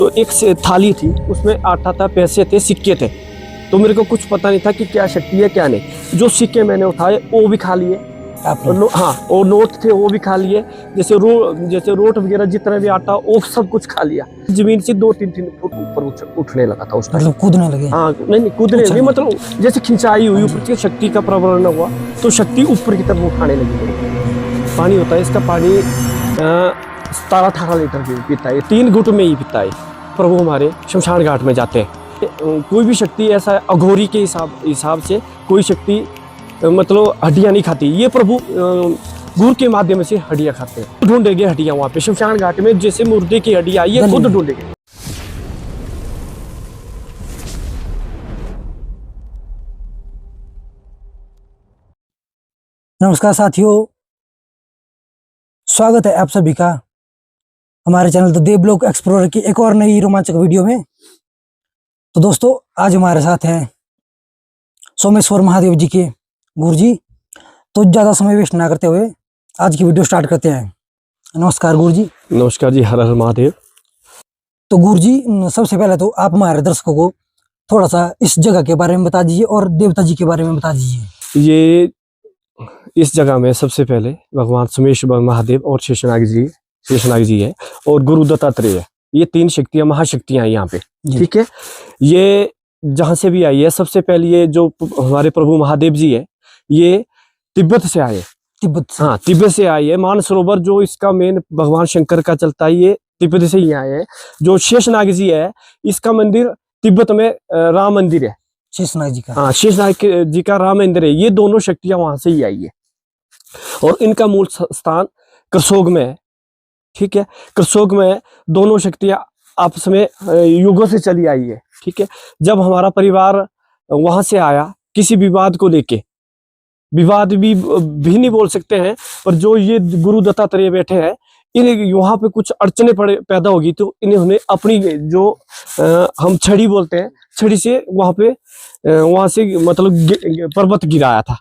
तो एक से थाली थी, उसमें आटा था, पैसे थे, सिक्के थे। तो मेरे को कुछ पता नहीं था कि क्या शक्ति है क्या नहीं। जो सिक्के मैंने उठाए वो भी खा लिए, और हाँ, और नोट थे वो भी खा लिए। जैसे रोट वगैरह जितना भी आटा वो सब कुछ खा लिया। जमीन से 2-3 फुट ऊपर उठने लगा था उस टाइम। मतलब कूदने लगे? हाँ, नहीं कूदने नहीं, मतलब जैसे खिंचाई हुई ऊपर की, शक्ति का प्रवर्ण हुआ तो शक्ति ऊपर की तरफ उठाने लगी। पानी होता है, इसका पानी 17-18 लीटर पीता है, 3 घुट में ही पीता है। प्रभु हमारे शमशान घाट में जाते हैं। कोई भी शक्ति ऐसा अघोरी के हिसाब से कोई शक्ति मतलब हड्डियां नहीं खाती। ये प्रभु गुरु के माध्यम से हड्डियां खाते हैं। ढूंढेंगे हड्डियां वहां पे शमशान घाट में, जैसे मुर्दे की हड्डियां ये खुद ढूंढेंगे। नमस्कार साथियों, स्वागत है आप सभी का हमारे चैनल द देवलोक एक्सप्लोरर की एक और नई रोमांचक वीडियो में। तो दोस्तों, आज हमारे साथ हैं सोमेश्वर महादेव जी के गुरु जी। तो ज्यादा समय वेस्ट ना करते हुए आज की वीडियो स्टार्ट करते हैं। नमस्कार गुरु जी। नमस्कार जी, हर हर महादेव। तो गुरु जी, सबसे पहले तो आप हमारे दर्शकों को थोड़ा सा इस जगह के बारे में बता दीजिए और देवता जी के बारे में बता दीजिए। ये इस जगह में सबसे पहले भगवान सोमेश्वर महादेव और शेषनाग जी है, और गुरु दत्तात्रेय है। ये 3 शक्तियां, महाशक्तियां हैं यहाँ पे। ठीक है, ये जहां से भी आई है, सबसे पहले ये जो हमारे प्रभु महादेव जी है, ये तिब्बत से आए। तिब्बत से? हाँ, तिब्बत से आई है। मानसरोवर जो इसका मेन भगवान शंकर का चलता है, ये तिब्बत से ही आए हैं। जो शेषनाग जी है, इसका मंदिर तिब्बत में राम मंदिर है। शेषनाग जी का? हाँ, शेषनाग जी का राम मंदिर है। ये दोनों शक्तियां वहां से ही आई है, और इनका मूल स्थान करसोग में है। ठीक है, करसोग में दोनों शक्तियां आपस में युगों से चली आई है। ठीक है, जब हमारा परिवार वहां से आया, किसी विवाद को लेके, विवाद भी नहीं बोल सकते हैं, पर जो ये गुरु दत्तात्रेय बैठे हैं, इन्हें वहां पे कुछ अड़चने पैदा होगी, तो इन्होंने अपनी जो हम छड़ी बोलते हैं, छड़ी से वहां से मतलब पर्वत गिराया था,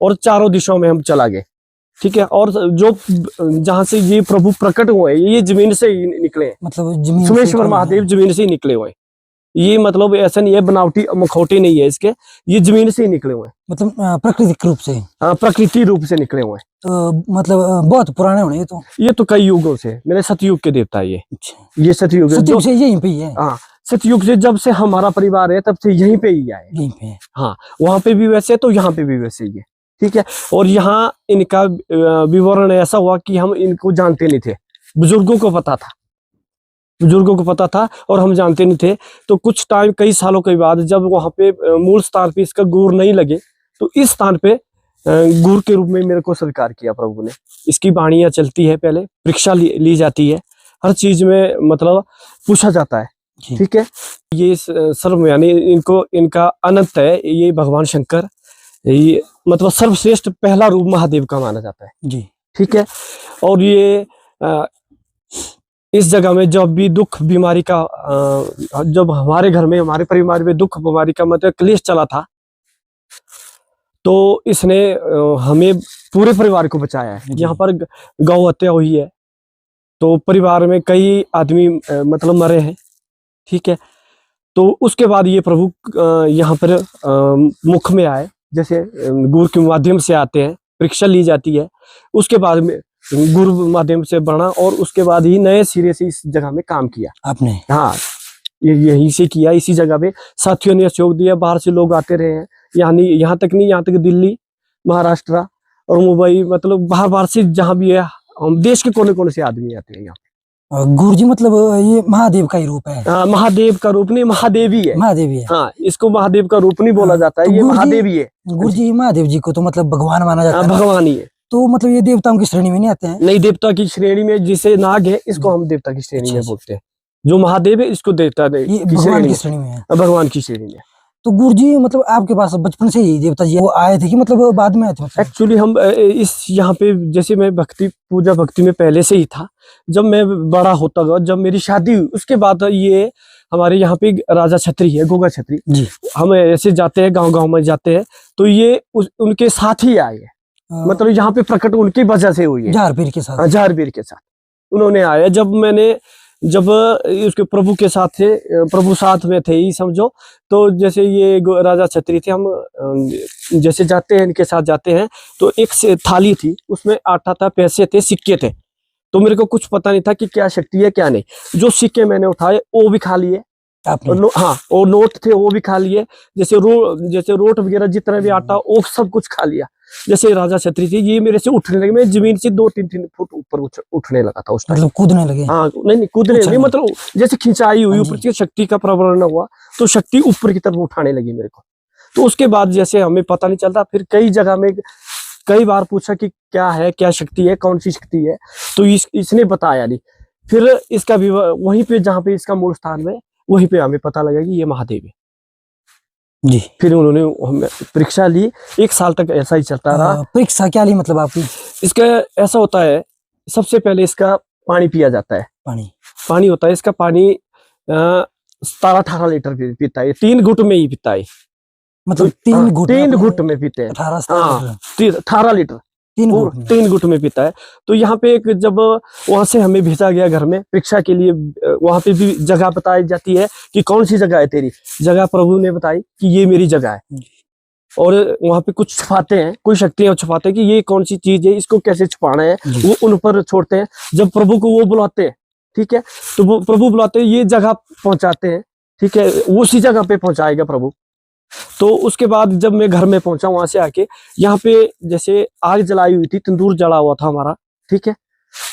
और चारों दिशाओं में हम चला गए। ठीक है, और जो जहां से ये प्रभु प्रकट हुए, ये जमीन से ही निकले हैं। मतलब जमीन? सोमेश्वर महादेव जमीन से ही निकले हुए। ये मतलब ऐसा नहीं है बनावटी मखौटे नहीं है इसके, ये जमीन से ही निकले हुए हैं। मतलब प्राकृतिक रूप से? हाँ, प्रकृति रूप से निकले हुए हैं। तो मतलब बहुत पुराने होने ये तो कई युगों से, मेरे सतयुग के देवता है ये। अच्छा। ये सतयुग से यहीं पे ही है? हाँ, सतयुग से जब से हमारा परिवार है, तब से यहीं पे ही आए। यहीं पे? हाँ, वहां पे भी वैसे, तो यहाँ पे भी वैसे ही है। ठीक है, और यहाँ इनका विवरण ऐसा हुआ कि हम इनको जानते नहीं थे। बुजुर्गों को पता था और हम जानते नहीं थे। तो कुछ टाइम, कई सालों के बाद, जब वहां पे मूल स्थान पे इसका गुर नहीं लगे, तो इस स्थान पे गुरु के रूप में मेरे को स्वीकार किया प्रभु ने। इसकी वाणियां चलती है, पहले परीक्षा ली जाती है, हर चीज में मतलब पूछा जाता है। ठीक है, ये सर्व यानी इनका अनंत है, ये भगवान शंकर, ये मतलब सर्वश्रेष्ठ पहला रूप महादेव का माना जाता है जी। ठीक है, और ये इस जगह में जब भी दुख बीमारी का जब हमारे घर में, हमारे परिवार में दुख बीमारी का मतलब क्लेश चला था, तो इसने हमें पूरे परिवार को बचाया है। यहाँ पर गौ हत्या हुई है, तो परिवार में कई आदमी मतलब मरे हैं। ठीक है, तो उसके बाद ये प्रभु यहाँ पर मुख में आए, जैसे गुरु के माध्यम से आते हैं, परीक्षा ली जाती है, उसके बाद में गुरु माध्यम से बढ़ा, और उसके बाद ही नए सिरे से इस जगह में काम किया आपने। हाँ, यहीं से किया, इसी जगह पे साथियों ने सहयोग दिया। बाहर से लोग आते रहे हैं, यहाँ तक नहीं, यहाँ तक दिल्ली, महाराष्ट्र और मुंबई, मतलब बाहर से जहाँ भी है, हम देश के कोने कोने से आदमी आते हैं यहाँ। गुरु जी, मतलब ये महादेव का ही रूप है? हाँ, महादेव का रूप नहीं, महादेवी है। महादेवी है? हाँ, इसको महादेव का रूप नहीं बोला जाता है, तो ये महादेवी है। गुरु जी, महादेव जी को तो मतलब भगवान माना जाता है? भगवान ही है। तो मतलब ये देवताओं की श्रेणी में नहीं आते हैं? नहीं, देवता की श्रेणी में, जिसे नाग है इसको हम देवता की श्रेणी में बोलते हैं। जो महादेव है इसको देवता भगवान की श्रेणी में है। भगवान की श्रेणी में। तो गुरु जी, मतलब आपके पास बचपन से ही देवता जी वो आए थे कि मतलब बाद में आए थे? एक्चुअली हम इस यहाँ पे, जैसे मैं पूजा भक्ति में पहले से ही था। जब मैं बड़ा होता गया, जब मेरी शादी हुई, उसके बाद ये हमारे यहाँ पे राजा छत्री है, गोगा छत्री जी, हम ऐसे जाते हैं, गांव में जाते हैं, तो ये उनके साथ ही आए हैं। मतलब यहाँ पे प्रकट उनकी वजह से हुई है। झारपीर के साथ? झारपीर के साथ उन्होंने आया। जब मैंने जब उसके प्रभु के साथ थे, प्रभु साथ में थे ही समझो। तो जैसे ये राजा छत्री थे, हम जैसे जाते हैं इनके साथ जाते हैं, तो एक थाली थी, उसमें आटा था, पैसे थे, सिक्के थे। तो मेरे को कुछ पता नहीं था कि क्या शक्ति है क्या नहीं। जो सिक्के मैंने उठाए वो भी खा लिए, आपने? हाँ, और नोट थे वो भी खा लिए, जैसे रोट वगैरह जितना भी आटा वो सब कुछ खा लिया। जैसे राजा छत्री थी, ये मेरे से उठने लगे, मैं जमीन से 2-3 फुट ऊपर उठने लगा था उस टाइम। मतलब कूदने लगे? हाँ, नहीं कूदने नहीं, मतलब जैसे खिंचाई हुई ऊपर की, शक्ति का प्रवर्ण हुआ तो शक्ति ऊपर की तरफ उठाने लगी मेरे को। तो उसके बाद जैसे हमें पता नहीं चलता, फिर कई जगह में कई बार पूछा कि क्या है, क्या शक्ति है, कौन सी शक्ति है, तो इसने बताया नहीं। फिर इसका भी वहीं पे जहाँ पे इसका मूल स्थान है, वहीं पे हमें पता लगा कि ये महादेव है जी। फिर उन्होंने हमें परीक्षा ली, 1 साल तक ऐसा ही चलता रहा। परीक्षा क्या ली मतलब आपकी? इसका ऐसा होता है, सबसे पहले इसका पानी पिया जाता है। पानी होता है इसका, पानी 17-18 लीटर पीता है, 3 घुट में ही पीता है। मतलब 3 घुट में पीते हैं, 18 लीटर 3 घुट में पीता है। तो यहाँ पे एक जब वहां से हमें भेजा गया घर में परीक्षा के लिए, वहां पे भी जगह बताई जाती है कि कौन सी जगह है तेरी जगह। प्रभु ने बताई कि ये मेरी जगह है, और वहां पे कुछ छुपाते हैं, कोई शक्तियां छुपाते हैं कि ये कौन सी चीज है, इसको कैसे छुपाना है, वो उन पर छोड़ते हैं। जब प्रभु को वो बुलाते हैं, ठीक है, तो वो प्रभु बुलाते हैं, ये जगह पहुंचाते हैं, ठीक है, उसी जगह पे पहुंचाएगा प्रभु। तो उसके बाद जब मैं घर में पहुंचा, वहां से आके यहाँ पे जैसे आग जलाई हुई थी, तंदूर जला हुआ था हमारा, ठीक है,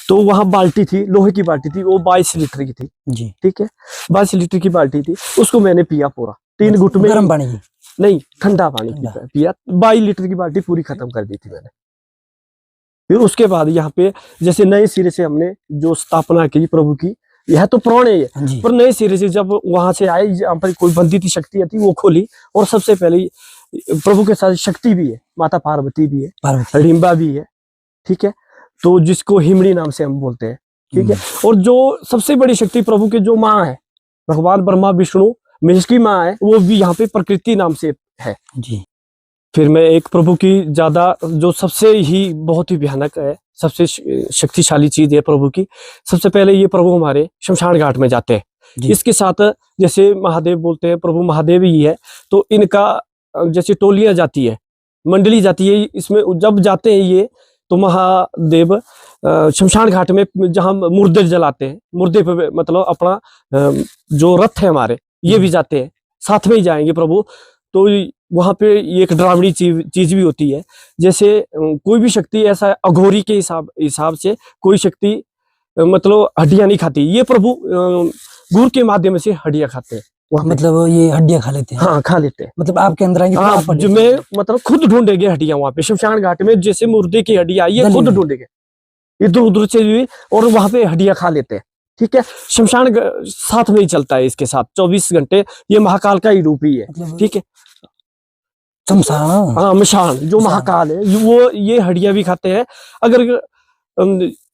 तो वहां बाल्टी थी, लोहे की बाल्टी थी, वो 22 लीटर की थी जी, ठीक है, 22 लीटर की बाल्टी थी, उसको मैंने पिया पूरा 3 घुट में। गर्म पानी? नहीं, ठंडा पानी पिया। 22 लीटर की बाल्टी पूरी खत्म कर दी थी मैंने। फिर उसके बाद यहाँ पे जैसे नए सिरे से हमने जो स्थापना की प्रभु की, यह तो पुराने है, पर नए सिरे से जब वहां से आए, यहाँ पर कोई बंदी थी, शक्ति थी, वो खोली। और सबसे पहले प्रभु के साथ शक्ति भी है, माता पार्वती भी है, हिडिंबा भी है, ठीक है, तो जिसको हिमड़ी नाम से हम बोलते हैं, ठीक है। और जो सबसे बड़ी शक्ति प्रभु के जो माँ है, भगवान ब्रह्मा विष्णु महेश की माँ है, वो भी यहाँ पे प्रकृति नाम से है जी। फिर मैं एक प्रभु की ज्यादा जो सबसे ही बहुत ही भयानक है, सबसे शक्तिशाली चीज है प्रभु की। सबसे पहले ये प्रभु हमारे शमशान घाट में जाते हैं। इसके साथ जैसे महादेव बोलते हैं, प्रभु महादेव ही है, तो इनका जैसे टोलियां जाती है, मंडली जाती है, इसमें जब जाते हैं ये, तो महादेव शमशान घाट में जहाँ मुर्दे जलाते हैं, मुर्दे पे मतलब अपना जो रथ है हमारे, ये भी जाते हैं, साथ में ही जाएंगे प्रभु। तो वहां पे एक डरावनी चीज भी होती है, जैसे कोई भी शक्ति ऐसा अघोरी के हिसाब से कोई शक्ति मतलब हड्डियां नहीं खाती, ये प्रभु गुरु के माध्यम से हड्डियां खाते हैं। मतलब ये हड्डियां खा लेते हैं? हाँ, खा लेते हैं। मतलब आपके अंदर आएंगे? हाँ, जो मैं मतलब खुद ढूंढेंगे हड्डियां वहां पे शमशान घाट में, जैसे मुर्दे की हड्डियां आई है, खुद ढूंढेंगे इधर उधर से भी, और वहां पे हड्डियां खा लेते हैं, ठीक है। शमशान साथ में ही चलता है इसके साथ 24 घंटे, ये महाकाल का ही रूप ही है, ठीक है। हाँ, मशान जो महाकाल है, वो ये हड्डियां भी खाते हैं। अगर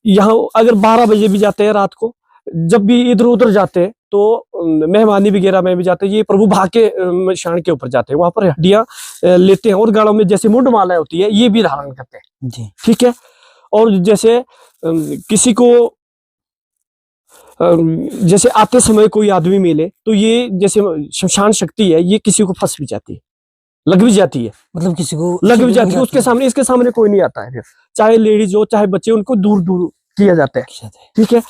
यहाँ अगर 12 बजे भी जाते हैं रात को, जब भी इधर उधर जाते हैं, तो मेहमानी वगैरह में भी जाते हैं, ये प्रभु भाग के मशान के ऊपर जाते हैं, वहां पर हड्डियां लेते हैं, और गालों में जैसे मुंड माला होती है, ये भी धारण करते हैं जी, ठीक है। और जैसे किसी को जैसे आते समय कोई आदमी मिले, तो ये जैसे शमशान शक्ति है, ये किसी को फंस भी जाती है, लग भी जाती है, मतलब किसी को लग भी जाती है, उसके सामने, इसके सामने कोई नहीं आता है, फिर चाहे लेडीज हो चाहे बच्चे, उनको दूर दूर किया जाता है, ठीक है।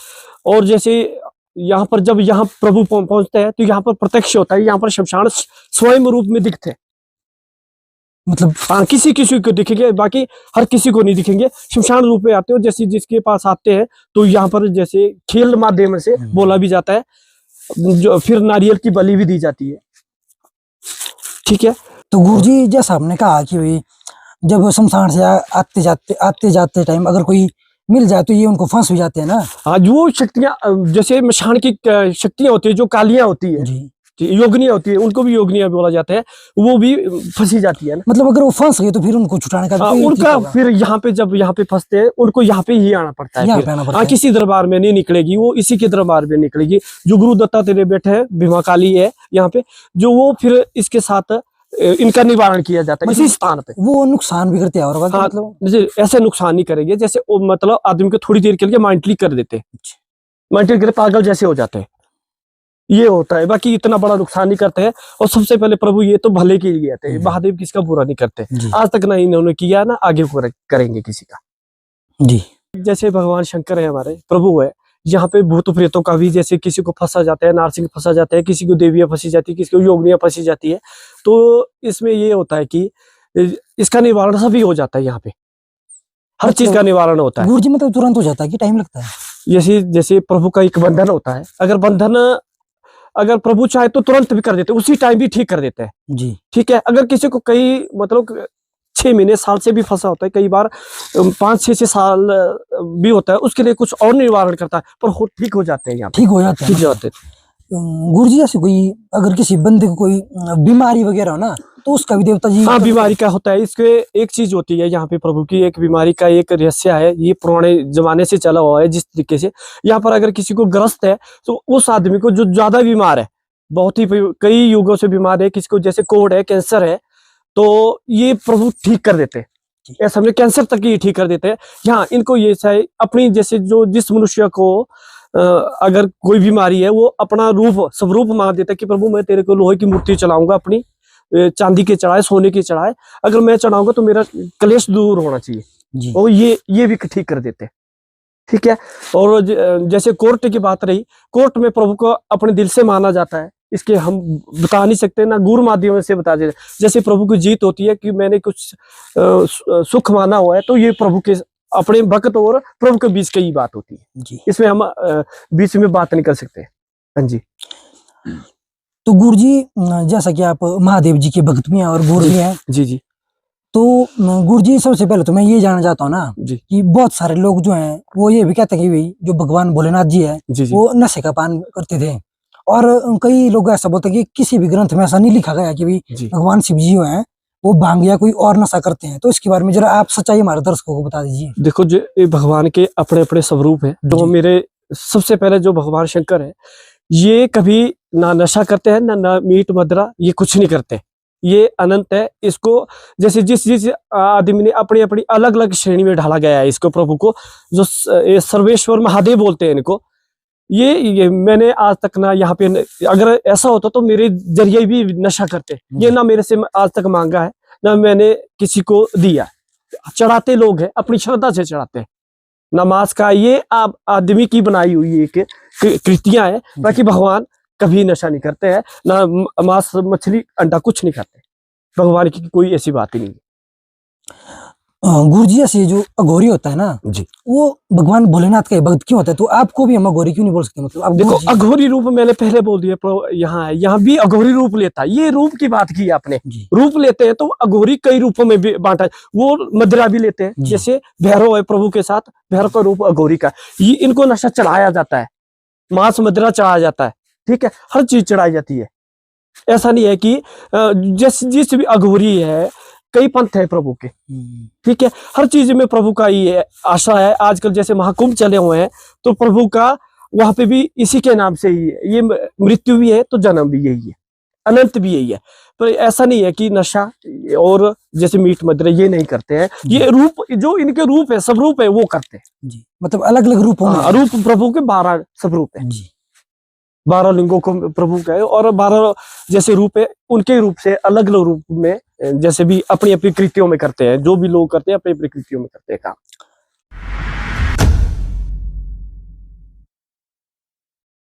और जैसे यहाँ पर जब यहाँ प्रभु पहुंचते हैं, तो यहाँ पर प्रत्यक्ष होता है, यहाँ पर शमशान स्वयं रूप में दिखते हैं, मतलब हाँ, किसी किसी को दिखेंगे, बाकी हर किसी को नहीं दिखेंगे, शमशान रूप में आते हो। जैसे जिसके पास आते हैं, तो यहाँ पर जैसे खेल माध्यम से बोला भी जाता है, जो फिर नारियल की बलि भी दी जाती है, ठीक है। तो गुरुजी, जैसा आपने कहा कि भाई जब शमशान से आते जाते टाइम अगर कोई मिल जाए, तो ये उनको फंस भी जाते हैं ना? हाँ, जो शक्तियां जैसे मशान की शक्तियां होती है, जो कालियां होती है जी, योगनियां होती है, उनको भी योगनियां बोला जाता है, वो भी फंसी जाती है ना। मतलब अगर वो फंस गए, तो फिर उनको छुटाने का उनका फिर यहाँ पे जब यहाँ पे फंसते हैं, उनको यहाँ पे ही आना पड़ता है, किसी दरबार में नहीं निकलेगी वो, इसी के दरबार में निकलेगी। जो गुरु दत्ता तेरे बैठे है, भीमा काली है यहाँ पे, जो वो फिर इसके साथ इनका निवारण किया जाता है इसी स्थान पे। वो नुकसान भी करते हैं? और हाँ, मतलब ऐसे नुकसान नहीं करेंगे, जैसे मतलब आदमी को थोड़ी देर के लिए माइंडली कर देते हैं, मेंटल गिर पागल जैसे हो जाते हैं, ये होता है। बाकी इतना बड़ा नुकसान नहीं करते हैं। और सबसे पहले प्रभु ये तो भले के लिए आते हैं, महादेव किसका बुरा नहीं करते, जी आज तक ना इन्होंने किया ना आगे करेंगे किसी का। जी जैसे भगवान शंकर है, हमारे प्रभु है, यहाँ पे भूत प्रेतों का भी, जैसे किसी को फंसा जाता है, नारसिंह फंसा जाता है, किसी को देवियां फंसी जाती है, किसी को योगनियां फंसी जाती है, तो इसमें ये होता है कि इसका निवारण सभी हो जाता है। यहाँ पे हर चीज का निवारण होता है। गुरु जी मतलब तुरंत हो जाता है कि टाइम लगता है? जैसे जैसे प्रभु का एक बंधन होता है, अगर बंधन अगर प्रभु चाहे तो तुरंत भी कर देते हैं, उसी टाइम भी ठीक कर देते हैं। जी ठीक है। अगर किसी को कई मतलब 6 महीने साल से भी फंसा होता है, कई बार 5-6 साल भी होता है, उसके लिए कुछ और निवारण करता है, पर ठीक हो जाते हैं। यहाँ ठीक हो जाते ठीक हैं। जाते हैं। गुरु जी ऐसे कोई अगर किसी बंदे को कोई बीमारी वगैरह हो ना, तो उसका भी देवता जी? हाँ, बीमारी का होता है। इसके एक चीज होती है यहाँ पे प्रभु की, एक बीमारी का एक रहस्य है, ये पुराने जमाने से चला हुआ है। जिस तरीके से यहाँ पर अगर किसी को ग्रस्त है, तो उस आदमी को जो ज्यादा बीमार है, बहुत ही कई युगों से बीमार है, किसी को जैसे कोढ़ है, कैंसर है, तो ये प्रभु ठीक कर देते हैं। ऐसा समझे, कैंसर तक ये ठीक कर देते हैं। यहाँ इनको ये चाहे अपनी, जैसे जो जिस मनुष्य को अगर कोई बीमारी है, वो अपना रूप स्वरूप मान देता है कि प्रभु मैं तेरे को लोहे की मूर्ति चढ़ाऊंगा, अपनी चांदी के चढ़ाए, सोने के चढ़ाए, अगर मैं चढ़ाऊंगा तो मेरा क्लेश दूर होना चाहिए जी। और ये भी ठीक कर देते हैं। ठीक है। और जैसे कोर्ट की बात रही, कोर्ट में प्रभु को अपने दिल से माना जाता है, इसके हम बता नहीं सकते ना, गुरु माध्यम से बता देते। जैसे प्रभु की जीत होती है कि मैंने कुछ सुख माना हुआ है, तो ये प्रभु के अपने भक्त और प्रभु के बीच की बात होती है जी। इसमें हम बीच में बात नहीं कर सकते। हाँ जी। तो गुरु जी जैसा कि आप महादेव जी के भक्त भी हैं और गुरु भी हैं, जी जी। तो गुरु जी सबसे पहले तो मैं ये जानना चाहता हूँ ना जी कि बहुत सारे लोग जो हैं वो ये भी कहते हैं कि भाई जो भगवान भोलेनाथ जी है जी जी। वो नशे का पान करते थे, और कई लोग ऐसा बोलते हैं कि किसी भी ग्रंथ में ऐसा नहीं लिखा गया कि भाई जी। भगवान शिव जी जो हैं वो भांग या कोई और नशा करते हैं। तो इसके बारे में जरा आप सच्चाई हमारे दर्शकों को बता दीजिए। देखो, जो ये भगवान के अपने अपने स्वरूप है, जो जी। मेरे सबसे पहले जो भगवान शंकर है, ये कभी ना नशा करते हैं, ना मीट मदिरा, ये कुछ नहीं करते। ये अनंत है। इसको जैसे जिस जिस आदमी ने अपनी अपनी अलग अलग श्रेणी में ढाला गया है इसको, प्रभु को, जो ये सर्वेश्वर महादेव बोलते हैं इनको। ये मैंने आज तक ना यहाँ पे अगर ऐसा होता तो मेरे जरिए भी नशा करते। ये ना मेरे से आज तक मांगा है, ना मैंने किसी को दिया। चढ़ाते लोग हैं, अपनी श्रद्धा से चढ़ाते हैं। नमाज का ये आदमी की बनाई हुई एक कृतियां है, बाकी भगवान कभी नशा नहीं करते हैं, ना मांस मछली अंडा कुछ नहीं खाते। भगवान की कोई ऐसी बात ही नहीं है। गुरु जी ऐसे जो अघोरी होता है ना जी, वो भगवान भोलेनाथ का भक्त क्यों होता है? तो आपको भी हम अघोरी क्यों नहीं बोल सकते? मतलब आप देखो, अघोरी रूप मैंने पहले बोल दिया, यहाँ है, यहाँ भी अघोरी रूप लेता है। ये रूप की बात की आपने, रूप लेते हैं तो अघोरी कई रूपों में भी बांटा है। वो मदिरा भी लेते हैं, जैसे भैरव है प्रभु के साथ, भैरव का रूप अघोरी का। ये इनको नशा चढ़ाया जाता है, मांस मदिरा चढ़ाया जाता है। ठीक है, हर चीज चढ़ाई जाती है। ऐसा नहीं है कि जिस भी अघोरी है, कई पंथ है प्रभु के। ठीक है, हर चीज में प्रभु का ये आशा है। आजकल जैसे महाकुंभ चले हुए हैं, तो प्रभु का वहां पे भी इसी के नाम से ही है। ये मृत्यु भी है तो जन्म भी यही है, अनंत भी यही है। तो ऐसा नहीं है कि नशा और जैसे मीट मदिरा ये नहीं करते हैं। ये रूप, जो इनके रूप है, सब रूप है, वो करते हैं जी। मतलब अलग अलग रूपों में। रूप प्रभु के 12 सब रूप है जी। 12 लिंगों को प्रभु का है, और 12 जैसे रूप है, उनके रूप से अलग अलग रूप में जैसे भी अपनी अपनी कृतियों में करते हैं। जो भी लोग करते हैं अपनी अपनी कृतियों में करते हैं काम।